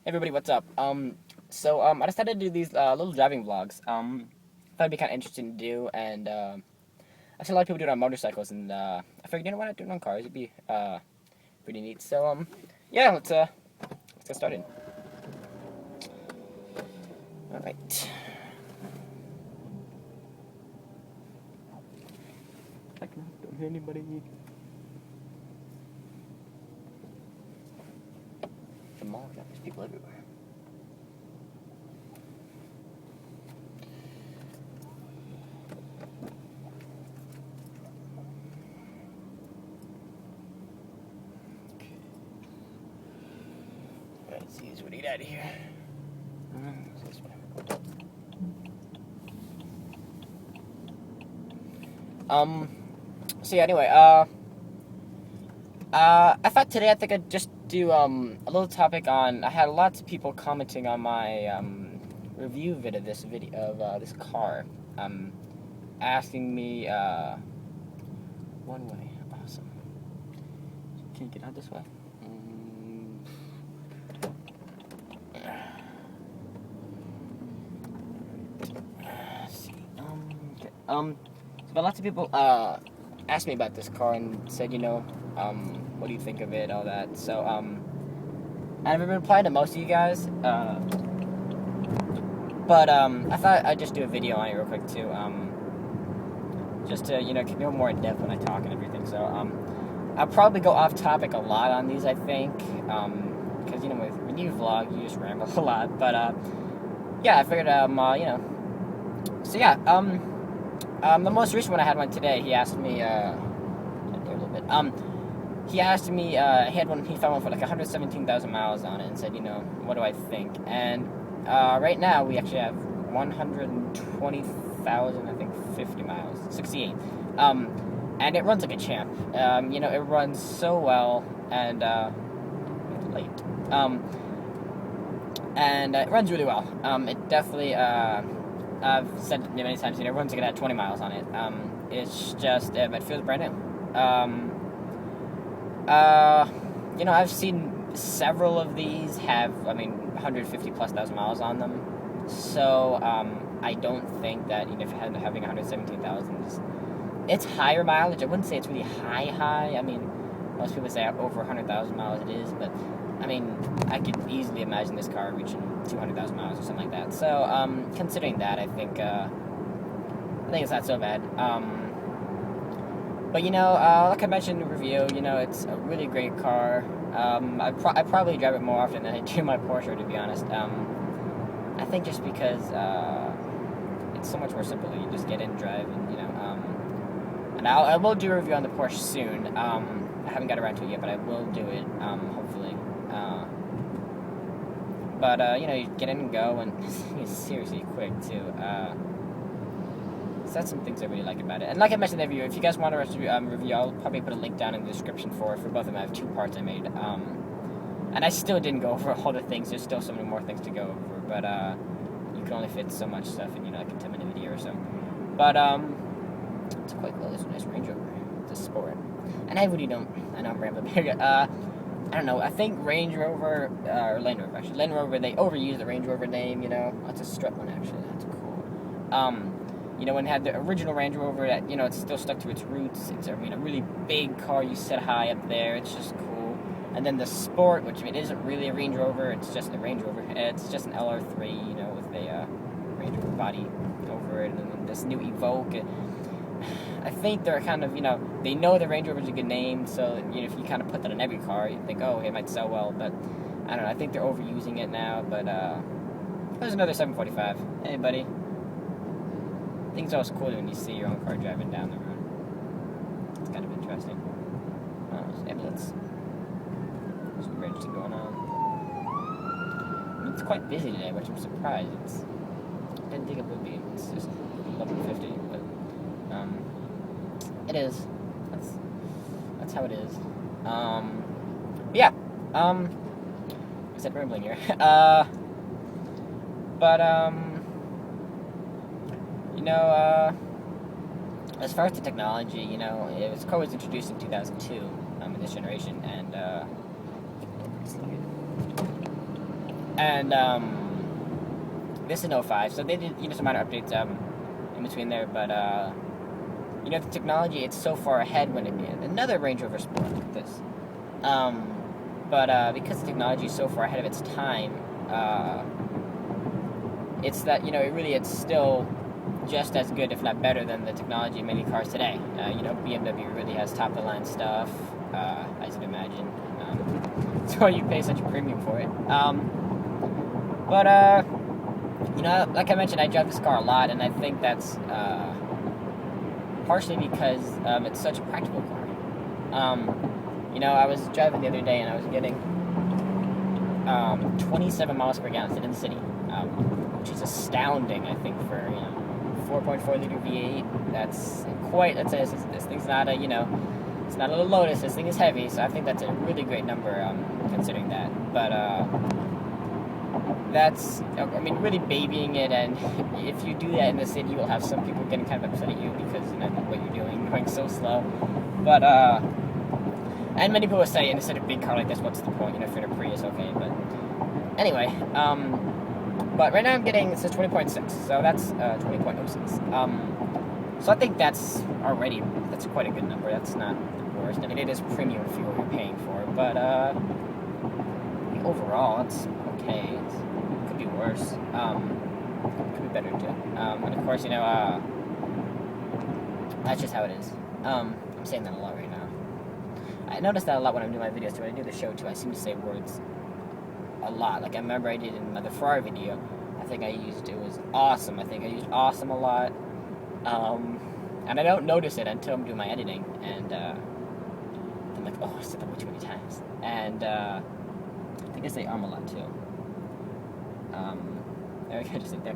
Everybody, what's up? I decided to do these little driving vlogs. Thought it'd be kind of interesting to do, and I see a lot of people do it on motorcycles, and I figured, why not do it on cars? It'd be pretty neat. So yeah, let's get started. All right. I don't hear anybody. The mall, there's people everywhere. Let's see what he got here. This way. So yeah, anyway, I thought today I'd just do a little topic on. I had lots of people commenting on my review vid of this this car, asking me one way. Awesome. Can you get out this way? But lots of people asked me about this car and said, what do you think of it, all that. So I've been replying to most of you guys, but I thought I'd just do a video on it real quick too, just to go more in depth when I talk and everything. So I'll probably go off topic a lot on these, I think, because when you vlog, you just ramble a lot. But yeah, I figured so yeah, the most recent one I had one today. He asked me a little bit. He asked me. He found one for like 117,000 miles on it, and said, what do I think? And right now we actually have 120,000, I think, 50 miles, 68. And it runs like a champ. It runs so well, and late. And it runs really well. It definitely. I've said it many times, everyone's gonna have 20 miles on it. It's just, it feels brand new. I've seen several of these have, 150 plus thousand miles on them. So, I don't think that, if having 117,000, it's higher mileage. I wouldn't say it's really high. Most people say over 100,000 miles it is, but I could easily imagine this car reaching 200,000 miles or something like that. So, considering that, I think it's not so bad. But like I mentioned in the review, it's a really great car. I probably drive it more often than I do my Porsche, to be honest. I think just because it's so much more simple. You just get in, drive, and and I will do a review on the Porsche soon. I haven't got around to it yet, but I will do it, hopefully. But you get in and go, and it's seriously quick, too. So that's some things I really like about it. And like I mentioned in the review, if you guys want a review, I'll probably put a link down in the description for both of them. I have 2 parts I made. And I still didn't go over all the things. There's still so many more things to go over. But you can only fit so much stuff in, like a 10-minute video or so. But it's quite cool. It's a nice Range Rover. It's a Sport. And I really don't. I know I'm rambling here. I don't know. I think Range Rover, or Land Rover, actually. Land Rover, they overuse the Range Rover name, That's a strut one, actually. That's cool. When it had the original Range Rover, that, it's still stuck to its roots. It's a really big car. You sit high up there. It's just cool. And then the Sport, which, isn't really a Range Rover. It's just a Range Rover. It's just an LR3, with a Range Rover body over it. And then this new Evoque. I think they're kind of, they know the Range Rover's a good name, so, if you kind of put that on every car, you think, oh, it might sell well, but, I don't know, I think they're overusing it now, but, there's another 745. Hey, buddy. I think it's always cool when you see your own car driving down the road. It's kind of interesting. Oh, there's an ambulance. There's some registering going on. It's quite busy today, which I'm surprised. I didn't think it would be. It's just 11:50, but, it is. That's how it is. Yeah. I said rambling here. As far as the technology, the car was introduced in 2002 in this generation, and And this is 05, so they did some minor updates in between there, but the technology, it's so far ahead when another Range Rover Sport like this. But because the technology is so far ahead of its time, it's that it's still just as good, if not better, than the technology in many cars today. BMW really has top of the line stuff, as you'd imagine. So you pay such a premium for it. But like I mentioned, I drive this car a lot, and I think that's partially because it's such a practical car. I was driving the other day, and I was getting 27 miles per gallon in the city, which is astounding, I think, for 4.4 liter V8. That's this thing's not it's not a little Lotus. This thing is heavy, so I think that's a really great number, considering that. But that's, really babying it, and if you do that in the city, you'll have some people getting kind of upset at you because what you're doing, going so slow. But and many people will say, instead of a big car like this, what's the point? If you're in a Prius, okay. But anyway, but right now I'm getting, it says 20.6, so that's 20.06. So I think that's quite a good number. That's not the worst. It is premium fuel you're paying for, but overall, it's okay. It could be worse. It could be better too. And of course, that's just how it is. I'm saying that a lot right now. I notice that a lot when I'm doing my videos too. When I do the show too, I seem to say words a lot. Like I remember I did in the Ferrari video. I think it was awesome. I think I used awesome a lot. And I don't notice it until I'm doing my editing, and I'm like, oh, I said that way too many times. And I think I say a lot too. There we go, just like there.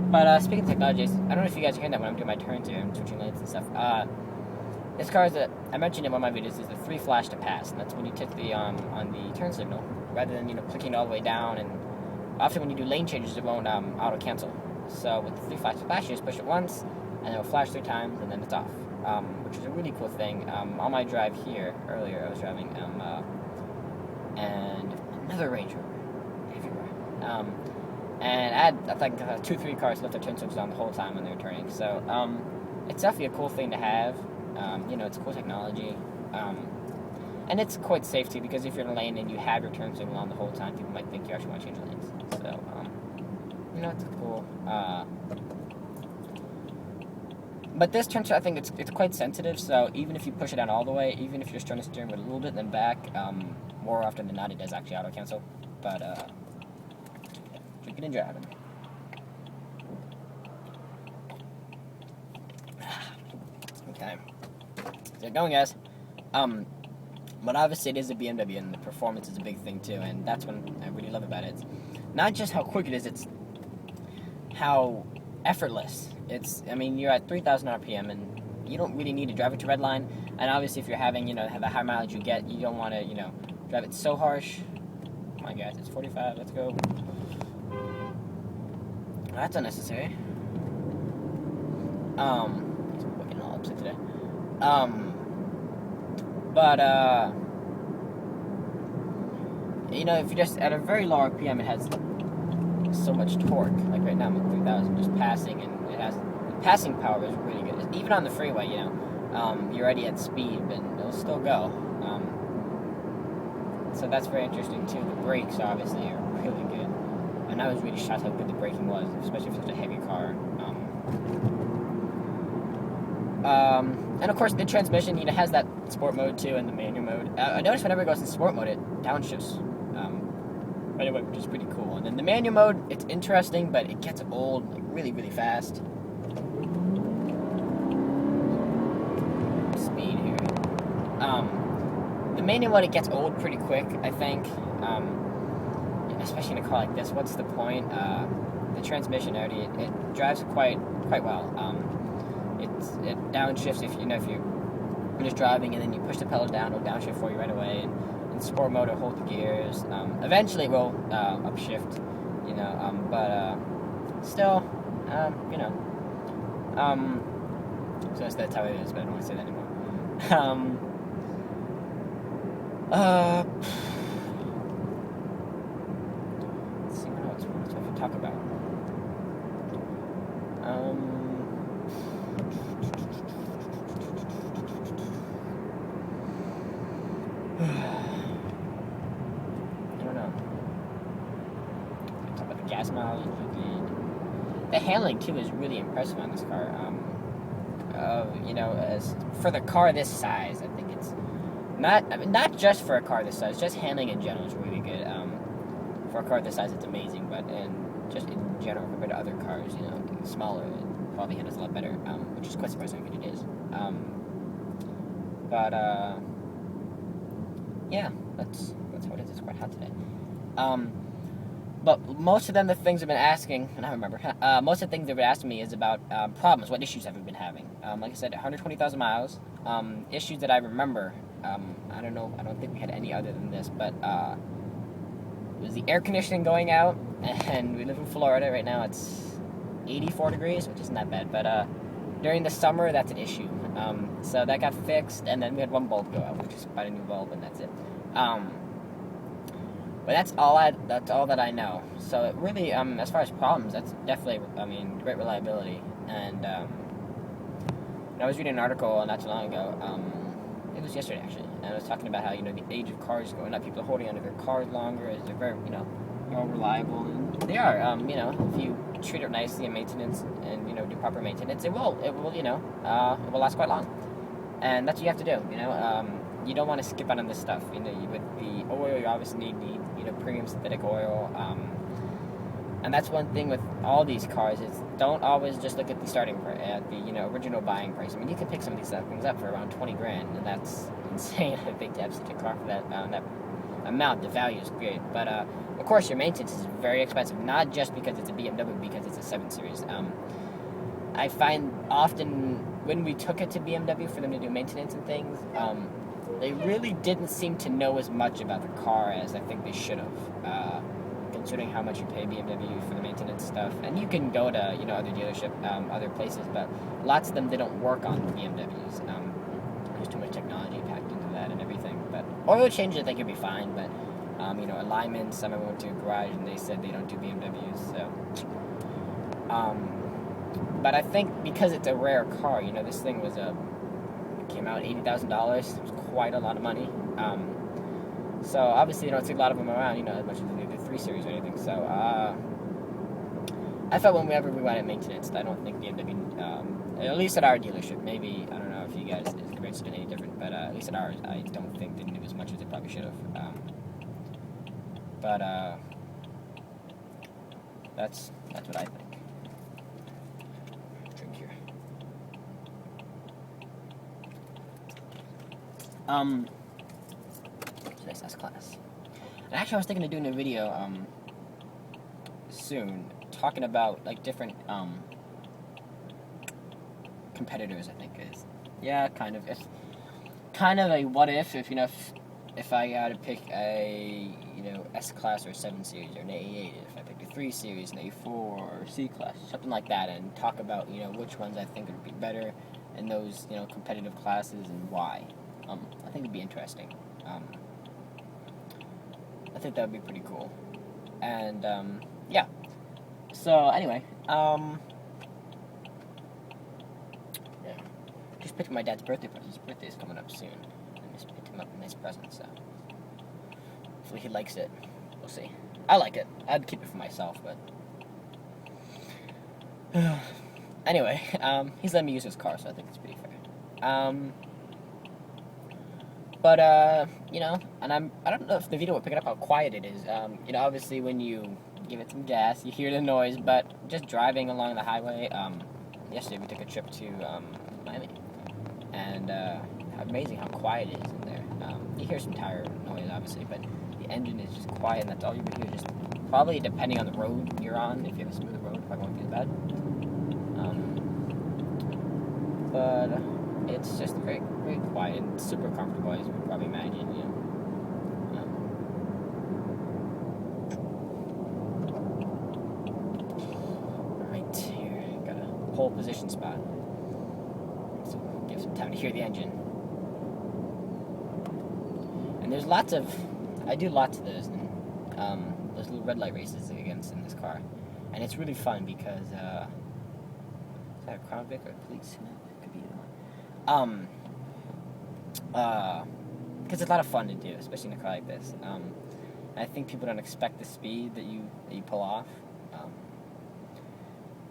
But speaking of technologies, I don't know if you guys are hearing that when I'm doing my turns here and switching lanes and stuff. This car I mentioned in one of my videos, is the 3 flash to pass, and that's when you tick the on the turn signal, rather than clicking all the way down. And often when you do lane changes, it won't auto cancel. So with the 3 flash to pass, you just push it once, and it'll flash 3 times, and then it's off, which is a really cool thing. On my drive here earlier, I was driving and another Range Rover everywhere, and I had 2-3 cars left their turn signals on the whole time when they were turning. So it's definitely a cool thing to have. It's cool technology, and it's quite safe too, because if you're in a lane and you have your turn signal on the whole time, people might think you actually want to change lanes. So it's cool. But this turn signal, I think it's quite sensitive, so even if you push it down all the way, even if you're just turning the steering wheel a little bit then back, more often than not it does actually auto cancel. But drinking and driving. Okay. So going, guys. But obviously it is a BMW, and the performance is a big thing too, and that's what I really love about it. It's not just how quick it is, it's how effortless. You're at 3,000 RPM, and you don't really need to drive it to redline. And obviously if you're having, the high mileage you get, you don't want to, drive it so harsh. Come on, guys, it's 45, let's go. That's unnecessary. We're getting all upset today. But if you're just at a very low RPM, it has so much torque. Like right now I'm at 3,000 just passing, and the passing power is really good. Even on the freeway, you're already at speed, but it'll still go. So that's very interesting too. The brakes obviously are really good, and I was really shocked how good the braking was, especially for such a heavy car. And of course the transmission, has that sport mode too, and the manual mode. I noticed whenever it goes in sport mode, it downshifts right away, which is pretty cool. And then the manual mode, it's interesting, but it gets old really, really fast. Speed here. The manual mode, it gets old pretty quick, I think. Especially in a car like this. What's the point? The transmission already, it drives quite well. It downshifts if you're just driving, and then you push the pedal down, it'll downshift for you right away. And in sport mode, it'll hold the gears. Eventually, it will upshift. But still, So that's how it is, but I don't want to say that anymore. talk about. I don't know. Talk about the gas mileage. The handling too is really impressive on this car. As for the car this size, I think it's not just for a car this size, just handling in general is really good. For a car this size, it's amazing, but just in general compared to other cars, smaller, it probably handles a lot better, which is quite surprising that it is. Yeah, that's how it is. It's quite hot today. But most of them, the things they've been asking, and I remember, most of the things they've been asking me is about problems. What issues have we been having? Like I said, 120,000 miles. Issues that I remember, I don't know, I don't think we had any other than this, but it was the air conditioning going out, and we live in Florida right now. It's 84 degrees, which isn't that bad, but during the summer, that's an issue. So that got fixed, and then we had one bulb go out, which is about a new bulb, and that's it. But that's all that I know. So it really, as far as problems, that's definitely, great reliability. And I was reading an article not too long ago. It was yesterday actually, and it was talking about how the age of cars is going up. People are holding onto their cars longer as they're very more reliable, and they are. If you treat it nicely and maintenance and do proper maintenance, it will last quite long. And that's what you have to do. You don't want to skip out on this stuff. With the oil, you obviously need premium synthetic oil. And that's one thing with all these cars is don't always just look at the starting price, at the original buying price. You can pick some of these things up for around $20,000, and that's insane. I think to have such a car for that amount, the value is great. But of course, your maintenance is very expensive. Not just because it's a BMW, because it's a 7 Series. I find often when we took it to BMW for them to do maintenance and things, they really didn't seem to know as much about the car as I think they should have, considering how much you pay BMW for the maintenance stuff. And you can go to, other dealership, other places, but lots of them, they don't work on BMWs. There's too much technology packed into that and everything. But oil changes, I think you'll be fine, but, alignments, I went to a garage and they said they don't do BMWs, so. But I think because it's a rare car, this thing was came out $80,000. It was quite a lot of money. So obviously you don't see a lot of them around, as much as they do the 3 Series or anything. So I felt whenever we went at maintenance, I don't think BMW, at least at our dealership, maybe I don't know if you guys experienced it any different, but at least at ours, I don't think they knew as much as they probably should have. That's what I think. Drink here. Nice S-Class. And actually, I was thinking of doing a video soon, talking about different competitors. I think is kind of a what if if I got to pick a S-Class or 7 Series or an A8, if I picked a 3 Series, an A4 or C-Class, something like that, and talk about which ones I think would be better in those competitive classes and why. I think it'd be interesting. I think that would be pretty cool. And yeah. So anyway, yeah. Just picked up my dad's birthday present. His birthday is coming up soon. I just picked him up a nice present, so hopefully he likes it. We'll see. I like it. I'd keep it for myself, but anyway, he's letting me use his car, so I think it's pretty fair. But and I don't know if the video will pick it up how quiet it is. Obviously when you give it some gas, you hear the noise, but just driving along the highway, yesterday we took a trip to Miami, and amazing how quiet it is in there. You hear some tire noise, obviously, but the engine is just quiet, and that's all you would hear. Just probably depending on the road you're on. If you have a smooth road, it probably won't be as bad. But it's just very, very quiet and super comfortable, as you would probably imagine. Right here, got a pole position spot, so give some time to hear the engine. And there's I do lots of those little red light races against in this car. And it's really fun because, is that a Crown Vic or police? No, it could be either one. Because it's a lot of fun to do, especially in a car like this. I think people don't expect the speed that you pull off.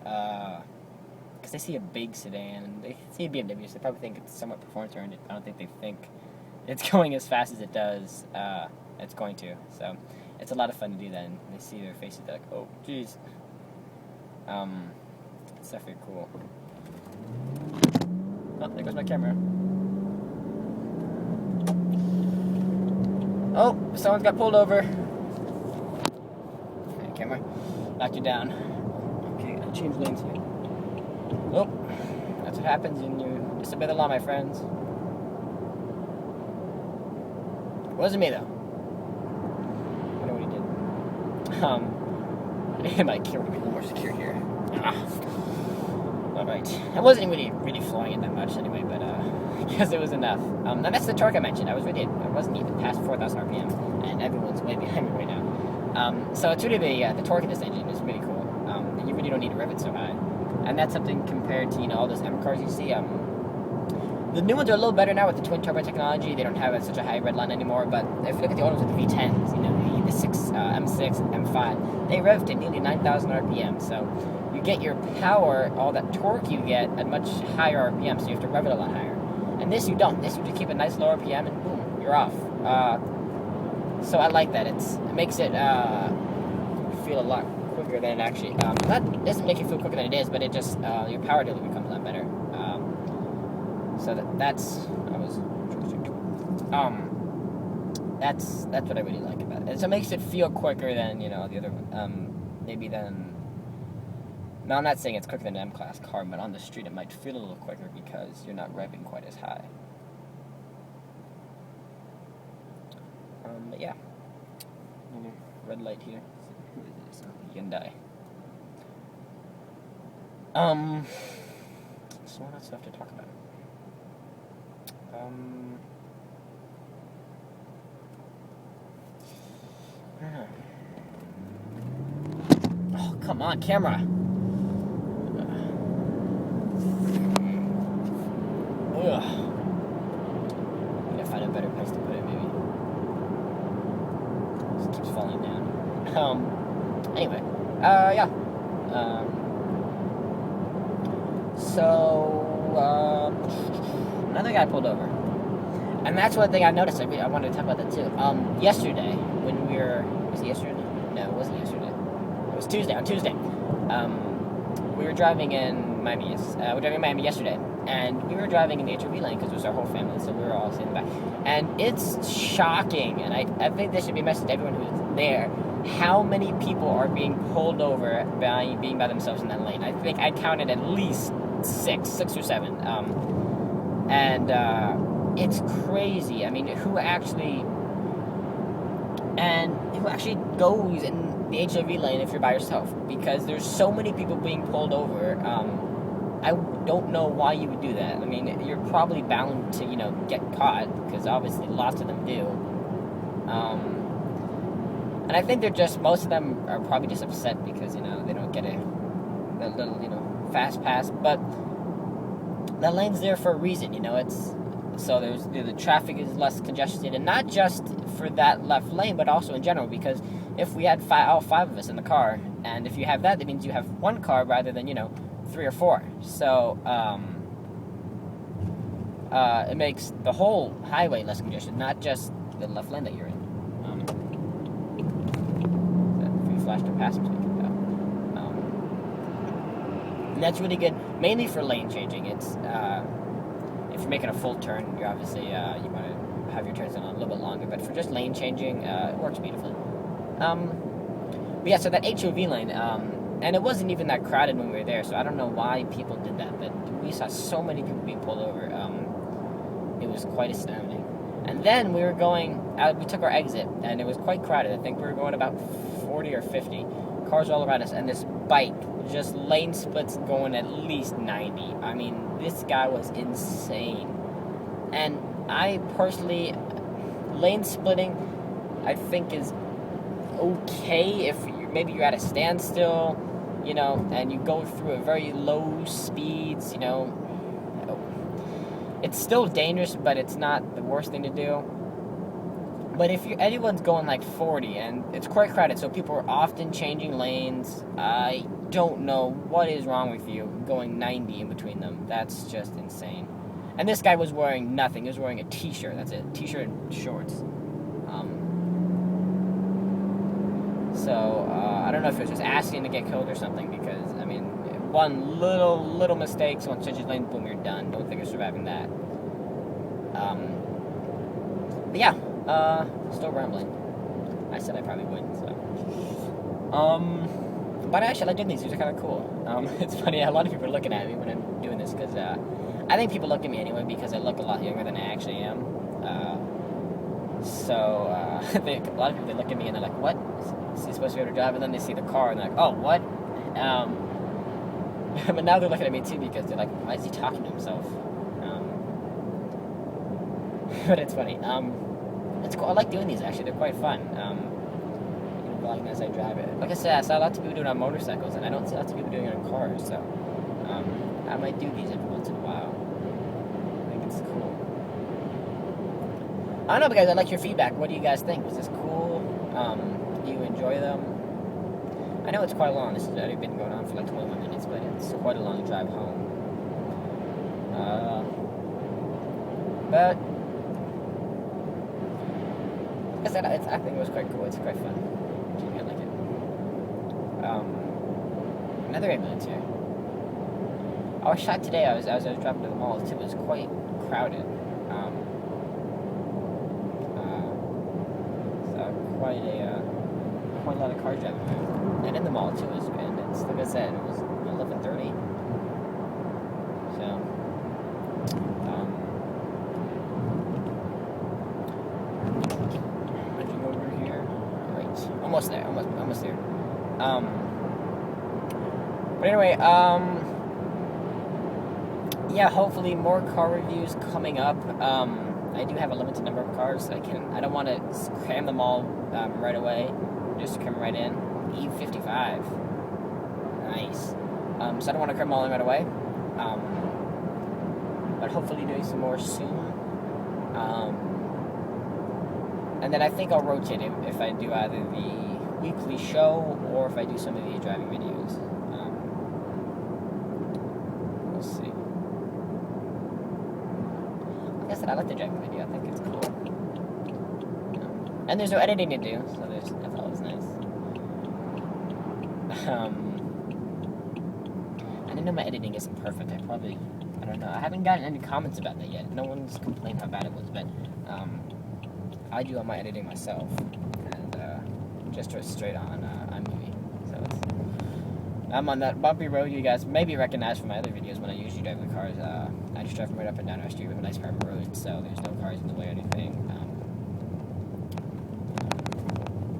Because they see a big sedan, and they see a BMW, so they probably think it's somewhat performance-oriented. I don't think they think it's going as fast as it does. It's going to. So it's a lot of fun to do that, and they see their faces, they're like, oh, jeez. It's definitely cool. Oh, there goes my camera. Oh, someone's got pulled over. Okay, camera. Knocked you down. Okay, I'll change lanes here. Oh, that's what happens when you disobey the law, my friends. It wasn't me, though. I know what he did. My camera would be a little more secure here. Alright. I wasn't really flying it that much anyway, but because it was enough. And that's the torque I mentioned. I wasn't even past 4,000 RPM, and everyone's way behind me right now. So it's really the torque in this engine is really cool. You really don't need to rev it so high. And that's something compared to, all those M cars you see. The new ones are a little better now with the twin turbo technology. They don't have such a high red line anymore. But if you look at the old ones with the V10s, the M6 and M5, they rev to nearly 9,000 RPM. So you get your power, all that torque you get at much higher RPM. So you have to rev it a lot higher. And this you don't. This you just keep a nice low RPM and boom, you're off. So I like that. It makes it feel a lot quicker than it actually. That doesn't make it feel quicker than it is, but it just your power delivery becomes a lot better. So that's what I really like about it. And so it makes it feel quicker than the other maybe than. Now I'm not saying it's quicker than an M-Class car, but on the street it might feel a little quicker because you're not revving quite as high. But yeah, red light here. Who is this? Hyundai. So what else do I have to talk about? I don't know. Oh, come on, camera. Ugh. I'm gonna find a better place to put it, maybe. It keeps falling down. Anyway, yeah. Another guy pulled over. And that's one thing I noticed. I wanted to talk about that too. Yesterday, when we were... Was it yesterday? No, it wasn't yesterday. It was Tuesday. On Tuesday. We were driving in Miami. We were driving in Miami yesterday. And we were driving in the HOV lane because it was our whole family. So we were all sitting back. And it's shocking. And I think this should be a message to everyone who's there. How many people are being pulled over by being by themselves in that lane? I think I counted at least six or seven. It's crazy. I mean, who actually goes in the HOV lane if you're by yourself? Because there's so many people being pulled over. I don't know why you would do that. I mean, you're probably bound to, get caught, because obviously lots of them do. And I think most of them are probably just upset because, they don't get a little, fast pass. But that lane's there for a reason, so there's the traffic is less congested, and not just for that left lane, but also in general, because if we had all five of us in the car, and if you have that means you have one car rather than, 3 or 4. So, it makes the whole highway less congested, not just the left lane that you're in. If you flash to pass them, so you can go. And that's really good, mainly for lane changing. It's, if you're making a full turn, you're obviously, you want to have your turns in a little bit longer, but for just lane changing, it works beautifully. But yeah, so that HOV lane, and it wasn't even that crowded when we were there, so I don't know why people did that, but we saw so many people being pulled over. It was quite astounding. And then we were going out, we took our exit, and it was quite crowded. I think we were going about 40 or 50 cars all around us, and this bike just lane splits going at least 90. I mean, this guy was insane. And I personally, lane splitting, I think is okay if maybe you're at a standstill, you know, and you go through at very low speeds, you know, it's still dangerous, but it's not the worst thing to do. But if anyone's going like 40, and it's quite crowded, so people are often changing lanes, I don't know what is wrong with you going 90 in between them. That's just insane. And this guy was wearing nothing. He was wearing a t-shirt. That's it. T-shirt and shorts. So I don't know if he was just asking to get killed or something, because, I mean, one little mistake, someone changes lane, boom, you're done. Don't think you're surviving that. But yeah, still rambling. I said I probably wouldn't, so. But actually, I like doing these. These are kind of cool. It's funny, a lot of people are looking at me when I'm doing this, because I think people look at me anyway because I look a lot younger than I actually am. I think a lot of people, they look at me and they're like, what? Is he supposed to be able to drive? And then they see the car and they're like, oh, what? But now they're looking at me too, because they're like, why is he talking to himself? But it's funny. It's cool. I like doing these, actually. They're quite fun. Vlogging as I drive it. Like I said, I saw lots of people doing it on motorcycles, and I don't see lots of people doing it on cars, so I might do these every once in a while. I think it's cool. I don't know, guys. I like your feedback. What do you guys think? Was this cool? Do you enjoy them? I know it's quite long. This has already been going on for like 21 minutes, but it's quite a long drive home. But like I said, I think it was quite cool. It's quite fun. I like it. Another ambulance here. I was shot today. I was driving to the mall. It was quite crowded. So quite a lot of cars driving around. And in the mall too. And it's like I said, it was 11:30. So. Almost there. Almost there. But anyway, yeah, hopefully more car reviews coming up. I do have a limited number of cars. I don't want to cram them all right away. Just to come right in. E55. Nice. So I don't want to cram them all in right away. But hopefully doing some more soon. And then I think I'll rotate it if I do either the weekly show or if I do some of the driving videos. We'll see. Like I said, I like the driving video. I think it's cool. And there's no editing to do, so that's always nice. I know my editing isn't perfect. I don't know. I haven't gotten any comments about that yet. No one's complained how bad it was, but I do all my editing myself, and just straight on iMovie. So I'm on that bumpy road you guys maybe recognize from my other videos when I usually drive the cars. I just drive them right up and down our street with a nice private road, so there's no cars in the way or anything.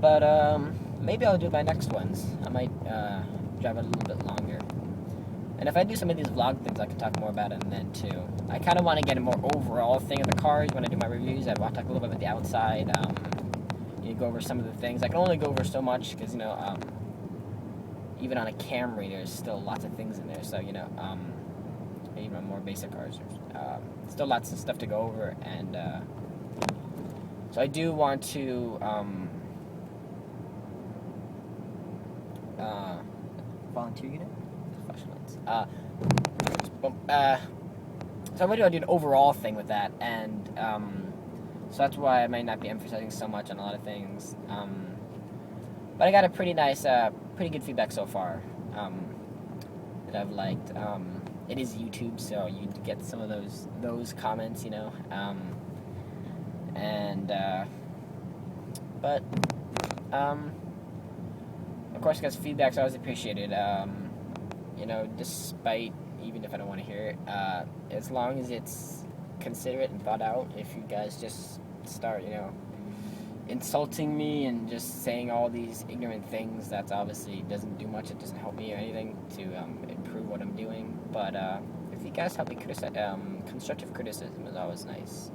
But maybe I'll do my next ones. I might drive it a little bit longer. And if I do some of these vlog things, I can talk more about them then too. I kind of want to get a more overall thing of the cars when I do my reviews. I want to talk a little bit about the outside. Go over some of the things. I can only go over so much because even on a Camry, there's still lots of things in there. So even on more basic cars, there's still lots of stuff to go over. And so I do want to volunteer unit. So I'm going to do an overall thing with that, and so that's why I might not be emphasizing so much on a lot of things. But I got a pretty nice, pretty good feedback so far that I've liked. It is YouTube, so you get some of those comments, but of course, guys, feedback's always appreciated. Despite, even if I don't want to hear it, as long as it's considerate and thought out. If you guys just start, insulting me and just saying all these ignorant things, that's obviously doesn't do much. It doesn't help me or anything to improve what I'm doing. But if you guys help me criticize, constructive criticism is always nice.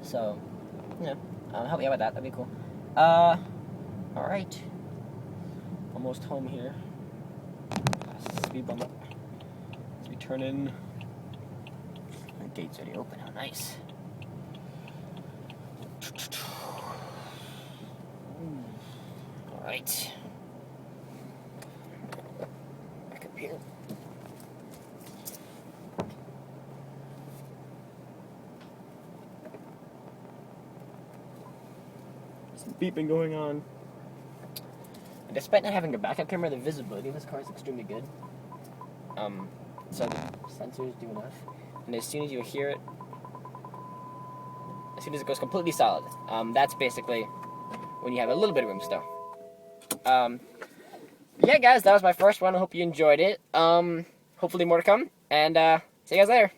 So, I'll help you out with that. That'd be cool. Alright. Almost home here. Speed bump up. As we turn in. The gate's already open. How nice. Alright. Back up here. Some beeping going on. And despite not having a backup camera, the visibility of this car is extremely good. So the sensors do enough. And as soon as you hear it, as soon as it goes completely solid, that's basically when you have a little bit of room still. Yeah, guys, that was my first one. I hope you enjoyed it. Hopefully more to come. And see you guys later.